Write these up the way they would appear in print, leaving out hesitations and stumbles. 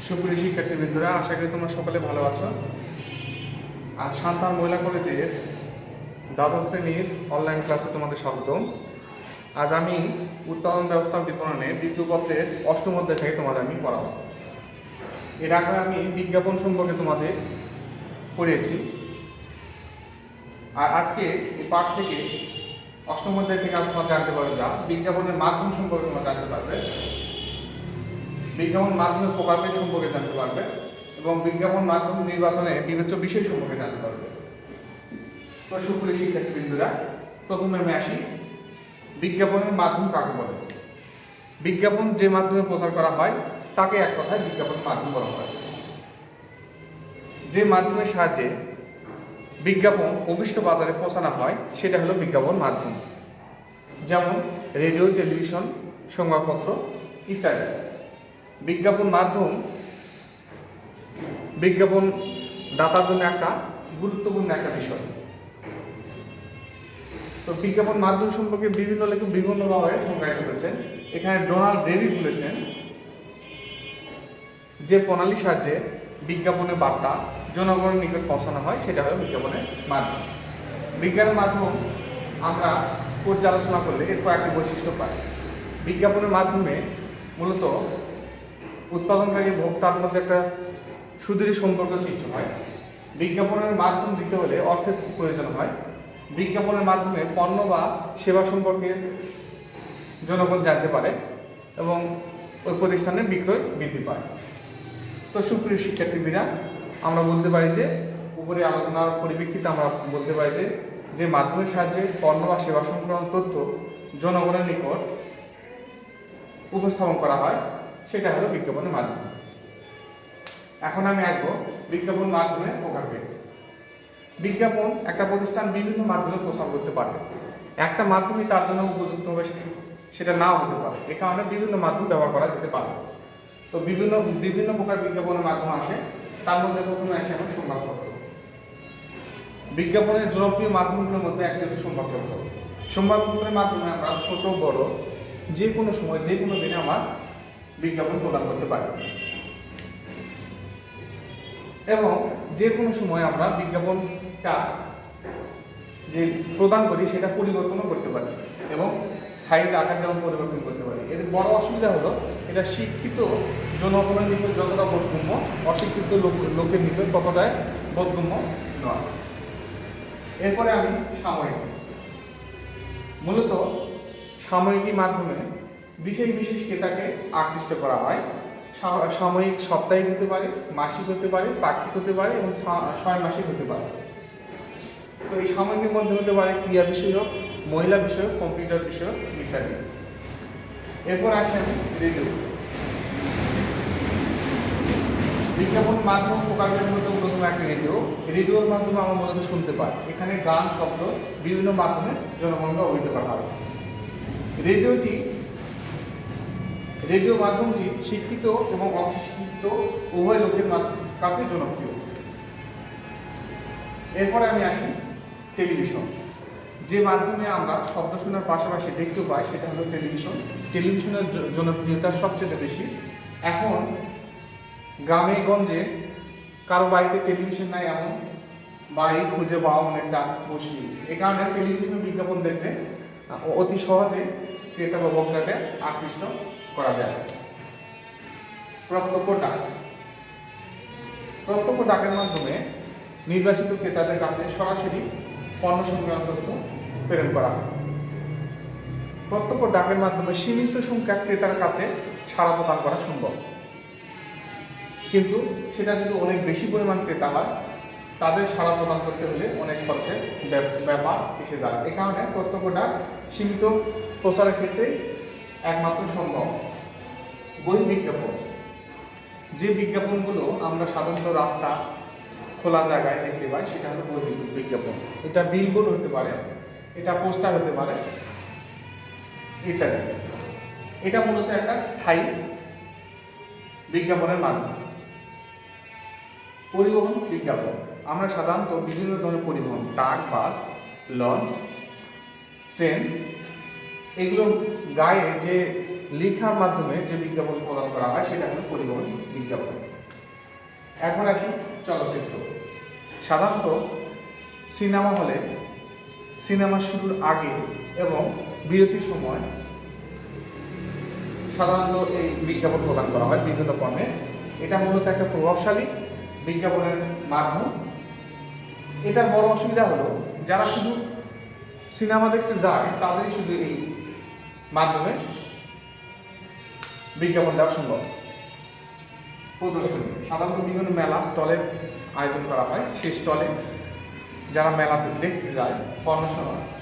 সুপ্রিয় শিক্ষার্থীবৃন্দরা, আশা করি তোমরা সকলে ভালো আছো। আজ সান্তার মহিলা কলেজের দ্বাদশ শ্রেণীর অনলাইন ক্লাসে তোমাদের স্বাগতম। আজ আমি উৎপাদন ব্যবস্থা বিপণনের দ্বিতীয় পত্রের অষ্টম অধ্যায় থেকে তোমাদের আমি পড়াবো। এর আগে আমি বিজ্ঞাপন সম্পর্কে তোমাদের পড়িয়েছি, আর আজকে এই পাঠ থেকে অষ্টম অধ্যায় থেকে তোমরা জানতে পারবে যা বিজ্ঞাপনের মাধ্যম সম্পর্কে তোমরা জানতে পারবে, বিজ্ঞাপন মাধ্যমের প্রকারভেদ সম্পর্কে জানতে পারবে এবং বিজ্ঞাপন মাধ্যম নির্বাচনে বিবেচ্য বিষয় সম্পর্কে জানতে পারবে। তো সুপ্রিয় শিক্ষার্থীবৃন্দরা, প্রথমে আমি আসি বিজ্ঞাপনের মাধ্যম কাকে বলে। বিজ্ঞাপন যে মাধ্যমে প্রচার করা হয় তাকে এক কথায় বিজ্ঞাপনের মাধ্যম বলা হয়। যে মাধ্যমের সাহায্যে বিজ্ঞাপন অভিষ্ট বাজারে পৌঁছানো হয় সেটা হলো বিজ্ঞাপন মাধ্যম, যেমন রেডিও, টেলিভিশন, সংবাদপত্র ইত্যাদি। বিজ্ঞাপন মাধ্যম বিজ্ঞাপন দাতার জন্য একটা গুরুত্বপূর্ণ একটা বিষয়। তো বিজ্ঞাপন মাধ্যম সম্পর্কে বিভিন্ন লেখক বিভিন্নভাবে সংজ্ঞায়িত করেছেন। এখানে ডোনাল্ড ডেভিস বলেছেন, যে প্রণালীর সাহায্যে বিজ্ঞাপনের বার্তা জনগণের নিকট পৌঁছানো হয় সেটা হলো বিজ্ঞাপনের মাধ্যম। বিজ্ঞাপনের মাধ্যম আমরা পর্যালোচনা করলে এর কয়েকটি বৈশিষ্ট্য পাই। বিজ্ঞাপনের মাধ্যমে মূলত উৎপাদনকারী ভোক্তার মধ্যে একটা সুদৃঢ় সম্পর্ক সৃষ্টি হয়। বিজ্ঞাপনের মাধ্যম দিতে হলে অর্থের প্রয়োজন হয়। বিজ্ঞাপনের মাধ্যমে পণ্য বা সেবা সম্পর্কে জনগণ জানতে পারে এবং ওই প্রতিষ্ঠানের বিক্রয় বৃদ্ধি পায়। তো সুপ্রিয় শিক্ষার্থীরা, আমরা বলতে পারি যে উপরে আলোচনার পরিপ্রেক্ষিতে আমরা বলতে পারি যে মাধ্যমের সাহায্যে পণ্য বা সেবা সংক্রান্ত তথ্য জনগণের নিকট উপস্থাপন করা হয় সেটা হলো বিজ্ঞাপনের মাধ্যম। এখন আমি আসবো বিজ্ঞাপন মাধ্যমের প্রকারভেদ। বিজ্ঞাপন একটা প্রতিষ্ঠান বিভিন্ন মাধ্যমে প্রচার করতে পারে। একটা মাধ্যমে তার জন্য উপযুক্ত হবে সেটা নাও হতে পারে, এ কারণে বিভিন্ন মাধ্যম ব্যবহার করা যেতে পারে। তো বিভিন্ন প্রকার বিজ্ঞাপনের মাধ্যম আসে, তার মধ্যে প্রথমে আসে এখন সংবাদপত্র। বিজ্ঞাপনের জনপ্রিয় মাধ্যমগুলোর মধ্যে একটা হচ্ছে সংবাদপত্র। সংবাদপত্রের মাধ্যমে আমরা ছোট বড় যে কোনো সময় যে কোনো দিনে আমরা বিজ্ঞাপন প্রদান করতে পারি এবং যে কোনো সময় আমরা বিজ্ঞাপনটা যে প্রদান করি সেটা পরিবর্তনও করতে পারি এবং সাইজ আকার যেমন পরিবর্তন করতে পারি। এর বড় অসুবিধা হলো এটা শিক্ষিত জনগণের নিকট যতটা বোধগম্য, অশিক্ষিত লোকের নিকট ততটাই বোধগম্য নয়। এরপরে আমি সাময়িক। মূলত সাময়িকীর মাধ্যমে বিশেষ বিশেষ ক্রেতাকে আকৃষ্ট করা হয়। সাময়িক সাপ্তাহিক হতে পারে, মাসিক হতে পারে, পাক্ষিক হতে পারে এবং 6 মাসিক হতে পারে। তো এই সাময়িকীর মধ্যে হতে পারে ক্রিয়া বিষয়ক, মহিলা বিষয়ক, কম্পিউটার বিষয়ক ইত্যাদি। এরপর আসে আমি রেডিও। বিজ্ঞাপন মাধ্যম প্রকারের মধ্যে অন্যতম একটা রেডিও। রেডিওর মাধ্যমে আমরা মূলত শুনতে পাই। এখানে গান, শব্দ বিভিন্ন মাধ্যমে জনগণকে অবহিত করা হয়। রেডিও মাধ্যমটি শিক্ষিত এবং অশিক্ষিত উভয় লোকের কাছে জনপ্রিয়। এরপরে আমি আসি টেলিভিশন। যে মাধ্যমে আমরা শব্দ শোনার পাশাপাশি দেখতে পাই সেটা হলো টেলিভিশন। টেলিভিশনের জনপ্রিয়তা সবচেয়ে বেশি। এখন গ্রামে গঞ্জে কারো বাড়িতে টেলিভিশন নাই এমন বাড়ি খুঁজে পাওয়া অনেকটা মুশকিল। এই কারণে টেলিভিশনের বিজ্ঞাপন দেখলে অতি সহজে ক্রেতা বা ভোক্তাকে আকৃষ্ট করা যায়। প্রত্যক্ষ ডাক। প্রত্যক্ষ ডাকের মাধ্যমে নির্বাচিত ক্রেতাদের কাছে সরাসরি পণ্য সংক্রান্ত তথ্য প্রেরণ করা হয়। প্রত্যক্ষ ডাকের মাধ্যমে সীমিত সংখ্যক ক্রেতার কাছে সাড়া প্রদান করা সম্ভব, কিন্তু সেটা যদি অনেক বেশি পরিমাণ ক্রেতা হয় তাদের সাড়া প্রদান করতে হলে অনেক খরচের ব্যাপার এসে যায়। এ কারণে প্রত্যক্ষ ডাক সীমিত প্রচারের ক্ষেত্রে একমাত্র সম্ভব। বহির্বিজ্ঞাপন। যে বিজ্ঞাপনগুলো আমরা সাধারণত রাস্তা, খোলা জায়গায় দেখতে পাই সেটা হলো বহির্বিজ্ঞাপন। এটা বিলবোর্ড হতে পারে, এটা পোস্টার হতে পারে ইত্যাদি। এটা মূলত একটা স্থায়ী বিজ্ঞাপনের মাধ্যম। পরিবহন বিজ্ঞাপন। আমরা সাধারণত বিভিন্ন ধরনের পরিবহন, ট্রাক, বাস, লঞ্চ, ট্রেন, এগুলো গায়ে যে লেখার মাধ্যমে যে বিজ্ঞাপন প্রদান করা হয় সেটা হলো পরিবহন বিজ্ঞাপন। এখন আসি চলচ্চিত্র। সাধারণত সিনেমা হলে সিনেমা শুরুর আগে এবং বিরতির সময় সাধারণত এই বিজ্ঞাপন প্রদান করা হয় বিভিন্ন পণ্যে। এটা মূলত একটা প্রভাবশালী বিজ্ঞাপনের মাধ্যম। এটার বড় অসুবিধা হলো যারা শুধু সিনেমা দেখতে যায় তাদেরই শুধু এই মাধ্যমে বিজ্ঞাপন দেওয়া সম্ভব। প্রদর্শনী সাধারণত বিভিন্ন মেলা স্টলের আয়োজন করা হয়। সেই স্টলে যারা মেলা দেখতে যায় পণ্য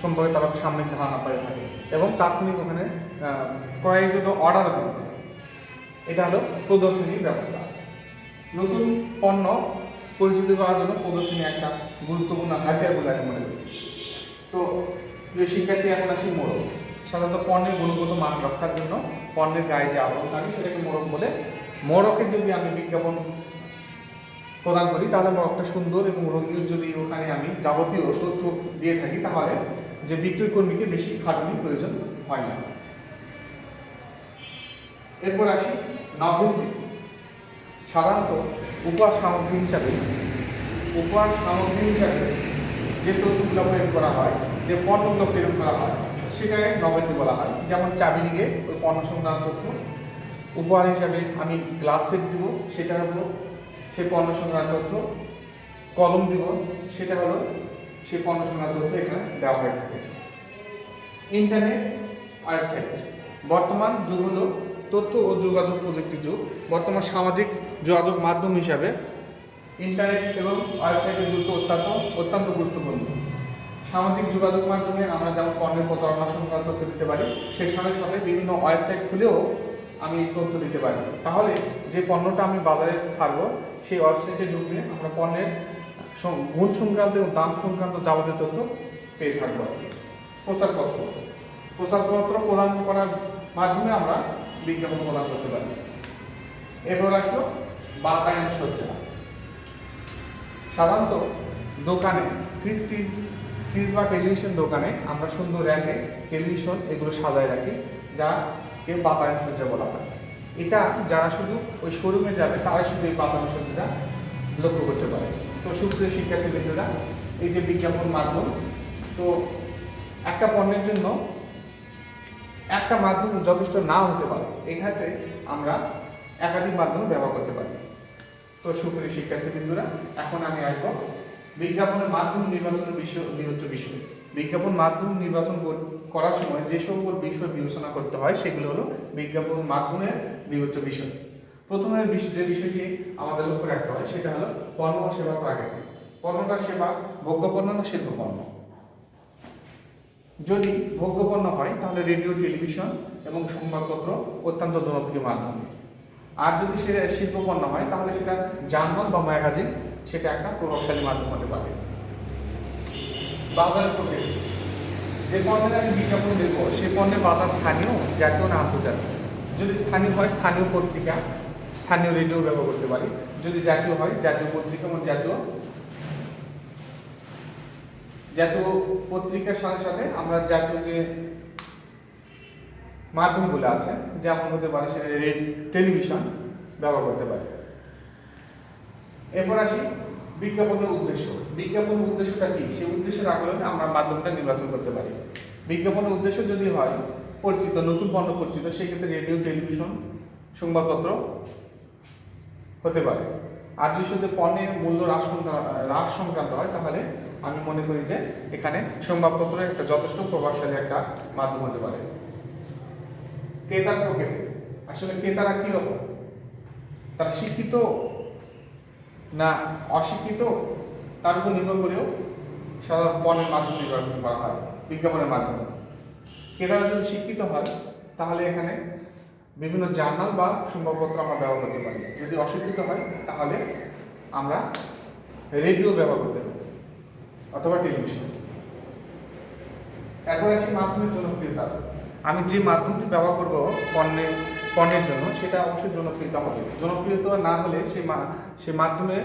সম্পর্কে তারা সাময়িক ধারণা পেয়ে থাকে এবং তাৎক্ষণিক ওখানে ক্রয়ের জন্য অর্ডারও দিতে পারে। এটা হলো প্রদর্শনীর ব্যবস্থা। নতুন পণ্য পরিচিতি করার জন্য প্রদর্শনী একটা গুরুত্বপূর্ণ হাতিয়ার বলে আমি মনে করি। তো প্রিয় শিক্ষার্থী, এখন আসি মোড়ক। সাধারণত পণ্যের গুণগত মান রক্ষার জন্য পণ্যের গায়ে যে আবরণ থাকে সেটাকে মোড়ক বলে। মোড়কে যদি আমি বিজ্ঞাপন প্রদান করি তাহলে মোড়কটা সুন্দর এবং রঙিন যদি ওখানে আমি যাবতীয় তথ্য দিয়ে থাকি তাহলে যে বিক্রয় কর্মীকে বেশি খাটুনির প্রয়োজন হয় না। এরপর আসি নভেলটি। সাধারণত উপহার সামগ্রী হিসাবে যে তথ্যগুলো প্রেরণ করা হয়, যে পণ্যগুলো প্রেরণ করা হয় সেটাকে নভেলটি বলা হয়। যেমন চাবি রিঙে ওই পণ্য সংক্রান্ত তথ্য, উপহার হিসাবে আমি গ্লাস সেট দিব সেটা হলো সেই পণ্য সংক্রান্ত তথ্য, কলম দিব সেটা হলো সেই পণ্য সংক্রান্ত তথ্য এখানে দেওয়া হয়ে থাকে। Internet website. বর্তমান যুগ হলো তথ্য ও যোগাযোগ প্রযুক্তির যুগ। বর্তমান সামাজিক যোগাযোগ মাধ্যম হিসাবে ইন্টারনেট এবং ওয়েবসাইটের গুরুত্ব অত্যন্ত গুরুত্বপূর্ণ। সামাজিক যোগাযোগ মাধ্যমে আমরা যেমন পণ্যের প্রচারণা সংক্রান্ত তথ্য দিতে পারি, সেই সাথে সাথে বিভিন্ন ওয়েবসাইট খুলেও আমি এই তথ্য দিতে পারি। তাহলে যে পণ্যটা আমি বাজারে ছাড়বো সেই ওয়েবসাইটে ঢুকলে আমরা পণ্যের গুণ সংক্রান্ত এবং দাম সংক্রান্ত যাবতীয় তথ্য পেয়ে থাকবো। প্রচারপত্র প্রদান করার মাধ্যমে আমরা বিজ্ঞাপন প্রদান করতে পারি। এরপর আসলো বাতায়ন সজ্জা। সাধারণত দোকানে ফ্রিজ বা টেলিভিশন দোকানে আমরা সুন্দর র্যাকে টেলিভিশন এগুলো সাজায় রাখি, যাকে বাতায়ন সজ্জা বলা হয়। এটা যারা শুধু ওই শোরুমে যাবে তারাই শুধু এই বাতায়ন সজ্জাটা লক্ষ্য করতে পারে। তো সুপ্রিয় শিক্ষার্থীবৃন্দরা, এই যে বিজ্ঞাপন মাধ্যম, তো একটা পণ্যের জন্য একটা মাধ্যম যথেষ্ট নাও হতে পারে। এই ক্ষেত্রে আমরা একাধিক মাধ্যম ব্যবহার করতে পারি। তো সুপ্রিয় শিক্ষার্থীবৃন্দরা, এখন আমি আসবো বিজ্ঞাপনের মাধ্যম নির্বাচনের বিষয়। বিজ্ঞাপন মাধ্যম নির্বাচন করার সময় যে সকল বিষয় বিবেচনা করতে হয় সেগুলো হলো বিজ্ঞাপন মাধ্যমের বিবেচ্য বিষয়। প্রথমে যে বিষয়টি আমাদের লক্ষ্য রাখতে হয় সেটা হলো পণ্য বা সেবা প্রাকৃতিক। পণ্যটা সেবা, ভোগ্যপণ্য না শিল্পপণ্য। যদি ভোগ্যপণ্য হয় তাহলে রেডিও, টেলিভিশন এবং সংবাদপত্র অত্যন্ত জনপ্রিয় মাধ্যম। আর যদি সেটা শিল্পপণ্য হয় তাহলে সেটা জার্নাল বা ম্যাগাজিন, সেটা একটা প্রভাবশালী মাধ্যম হতে পারে। বাজার প্রকৃতি। যে পণ্যের আমি বিজ্ঞাপন দেব সেই পণ্যের বাজার স্থানীয়, জাতীয় না আন্তর্জাতিক। যদি স্থানীয় হয় স্থানীয় পত্রিকা, স্থানীয় রেডিও ব্যবহার করতে পারি। যদি জাতীয় হয় জাতীয় পত্রিকা এবং জাতীয় পত্রিকার সাথে সাথে আমরা জাতীয় যে মাধ্যমগুলো আছে যেমন হতে পারে সেটা টেলিভিশন ব্যবহার করতে পারি। এরপর আসি বিজ্ঞাপনের উদ্দেশ্য। বিজ্ঞাপনের উদ্দেশ্যটা কি, সেই উদ্দেশ্যের আলোকে আমরা মাধ্যমটা নির্বাচন করতে পারি। বিজ্ঞাপনের উদ্দেশ্য যদি হয় পরিচিত, নতুন পণ্য পরিচিত, সেক্ষেত্রে রেডিও, টেলিভিশন, সংবাদপত্র হতে পারে। আর যদি শুধু পণ্যের মূল্য হ্রাস সংক্রান্ত হয় তাহলে আমি মনে করি যে এখানে সংবাদপত্রের একটা যথেষ্ট প্রভাবশালী একটা মাধ্যম হতে পারে। ক্রেতার প্রকৃতি। আসলে ক্রেতারা কি রকম, তারা শিক্ষিত না অশিক্ষিত তার উপর নির্ভর করেও সাধারণ পণ্যের মাধ্যম নির্বাচন করা হয় বিজ্ঞাপনের মাধ্যমে। ক্রেতারা যদি শিক্ষিত হয় তাহলে এখানে বিভিন্ন জার্নাল বা সংবাদপত্র আমরা ব্যবহার করতে পারি। যদি অশিক্ষিত হয় তাহলে আমরা রেডিও ব্যবহার করতে পারি অথবা টেলিভিশন। এখন আসি মাধ্যমের জনপ্রিয়তা। আমি যে মাধ্যমটি ব্যবহার করব পণ্যের জন্য সেটা অবশ্যই জনপ্রিয়তা হবে। জনপ্রিয়তা না হলে সে মাধ্যমে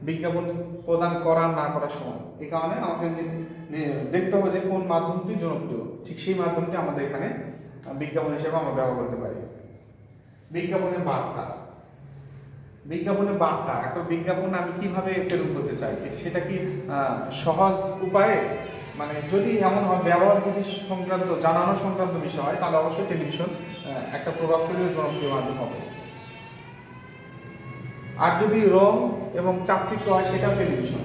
বিজ্ঞাপন প্রদান করা না করার সময়, এই কারণে আমাকে দেখতে হবে যে কোন মাধ্যমটি জনপ্রিয়, ঠিক সেই মাধ্যমটি আমাদের এখানে বিজ্ঞাপন হিসেবে আমরা ব্যবহার করতে পারি। বিজ্ঞাপনের বার্তা। বিজ্ঞাপনের বার্তা, এখন বিজ্ঞাপন আমি কিভাবে প্রেরণ করতে চাই, সেটা কি সহজ উপায়ে, মানে যদি এমন হয় ব্যবহার বিধি সংক্রান্ত জানানো সংক্রান্ত বিষয় হয়, তাহলে অবশ্যই টেলিভিশন একটা প্রভাবশালী ও জনপ্রিয় মাধ্যম হবে। আর যদি রং এবং চাকচিক্য হয়, সেটাও টেলিভিশন।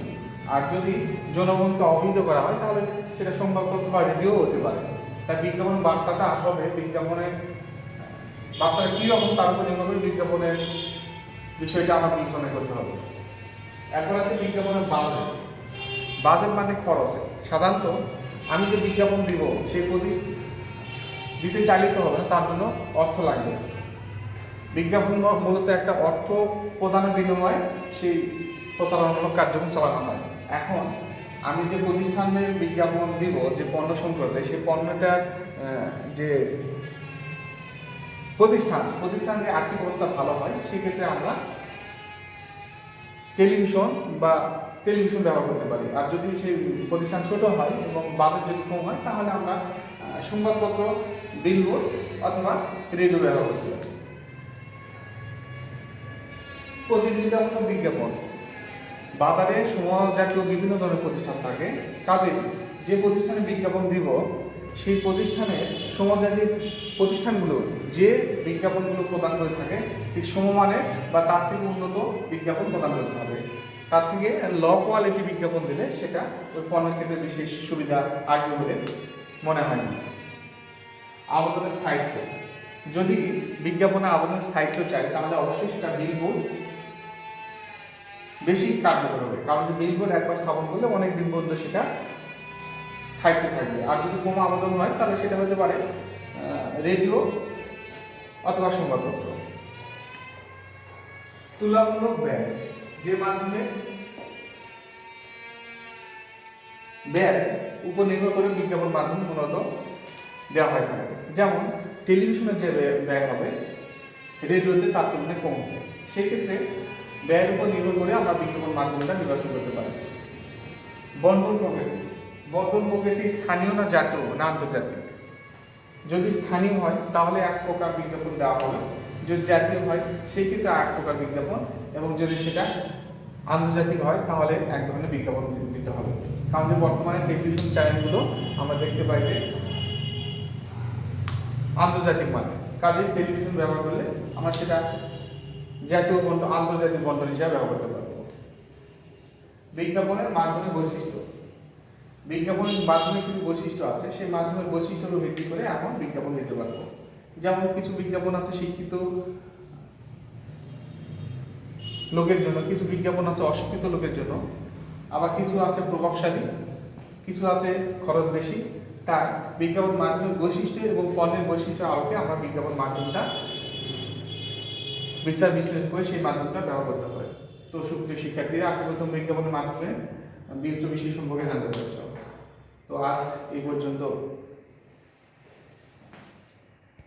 আর যদি জনগণকে অবহিত করা হয়, তাহলে সেটা সংবাদপত্র বা রেডিও হতে পারে। তাই বিজ্ঞাপন বার্তাটা হবে, বিজ্ঞাপনের বার্তাটা কীরকম তার উপর নির্ভর করে বিজ্ঞাপনের বিষয়টা আমার বিবেচনা করতে হবে। এখন আছে বিজ্ঞাপনের বাজেট। বাজেট মানে খরচ। সাধারণত আমি যে বিজ্ঞাপন দিব সেই দিতে চাইলে তো হবে না, তার জন্য অর্থ লাগবে। বিজ্ঞাপন মূলত একটা অর্থ প্রদানের বিনিময়ে সেই প্রচারণামূলক কার্যক্রম চালানো হয়। এখন আমি যে প্রতিষ্ঠানের বিজ্ঞাপন দিব, যে পণ্য সম্পর্কে, সেই পণ্যটার যে প্রতিষ্ঠান যে আর্থিক অবস্থা ভালো হয়, সেক্ষেত্রে আমরা টেলিভিশন ব্যবহার করতে পারি। আর যদি সেই প্রতিষ্ঠান ছোট হয় এবং বাজেট যদি কম হয়, তাহলে আমরা সংবাদপত্র, বিলবোর্ড অথবা রেডিও ব্যবহার করতে পারি। প্রতিযোগিতামূলক বিজ্ঞাপন। বাজারে জাতীয় বিভিন্ন ধরনের প্রতিষ্ঠান থাকে, কাজে যে প্রতিষ্ঠানে বিজ্ঞাপন দিব সেই প্রতিষ্ঠানের সমজাতীয় প্রতিষ্ঠানগুলো যে বিজ্ঞাপনগুলো প্রদান করে থাকে ঠিক সমমানের বা তার থেকে উন্নত বিজ্ঞাপন প্রদান করতে হবে। তার থেকে লো কোয়ালিটি বিজ্ঞাপন দিলে সেটা ওই পণ্যের ক্ষেত্রে বিশেষ সুবিধা আসবে বলে মনে হয় না। আবেদনের স্থায়িত্ব। যদি বিজ্ঞাপনে আবেদনের স্থায়িত্ব চাই, তাহলে অবশ্যই সেটা বিলবোর্ড বেশি কার্যকর হবে, কারণ যে বিলবোর্ড একবার স্থাপন করলে অনেক দিন পর্যন্ত সেটা স্থায়িত্ব থাকবে। আর যদি কম আবেদন হয়, তাহলে সেটা হতে পারে রেডিও অথবা সংবাদপত্র। তুলনামূলক ব্যয়, যে মাধ্যমে ব্যয় উপর নির্ভর করে বিজ্ঞাপন মাধ্যম মূলত দেওয়া হয়ে থাকে। যেমন টেলিভিশনের যে ব্যয় হবে, রেডিওতে তার তুলনায় কম হবে। সেক্ষেত্রে ব্যয়ের উপর নির্ভর করে আমরা বিজ্ঞাপন মাধ্যমটা নির্বাচন করতে পারি। বন্টন প্রকৃতি স্থানীয় না জাতীয় না আন্তর্জাতিক। যদি স্থানীয় হয় তাহলে এক প্রকার বিজ্ঞাপন দেওয়া হবে, যদি জাতীয় হয় সেই ক্ষেত্রে এক প্রকার বিজ্ঞাপন, এবং যদি সেটা আন্তর্জাতিক হয় তাহলে এক ধরনের বিজ্ঞাপন দিতে হবে। কারণ যে বর্তমানে টেলিভিশন চ্যানেলগুলো আমরা দেখতে পাই যে আন্তর্জাতিক মানে, কাজে টেলিভিশন ব্যবহার করলে আমরা সেটা জাতীয় বন্টন, আন্তর্জাতিক বন্টন হিসাবে ব্যবহার করতে পারবো। বিজ্ঞাপনের মাধ্যমে বৈশিষ্ট্য। বিজ্ঞাপনের মাধ্যমে কিছু বৈশিষ্ট্য আছে, সেই মাধ্যমের বৈশিষ্ট্যের ভিত্তি করে এখন বিজ্ঞাপন দিতে পারবো। যেমন কিছু বিজ্ঞাপন আছে শিক্ষিত লোকের জন্য, কিছু বিজ্ঞাপন আছে অশিক্ষিত লোকের জন্য, আবার কিছু আছে প্রভাবশালী, কিছু আছে খরচ বেশি। তাই বিজ্ঞাপন মাধ্যমের বৈশিষ্ট্য এবং পণ্যের বৈশিষ্ট্যের আলোকে আমরা বিজ্ঞাপন মাধ্যমটা বিশ্লেষণ করে সেই মাধ্যমটা ব্যবহার করতে হবে। তো সুপ্রিয় শিক্ষার্থীরা, আশা করি তোমরা বিজ্ঞাপনের মাধ্যমে বিশেষ সম্পর্কে জানতে পেরেছ। তো আজ এই পর্যন্ত।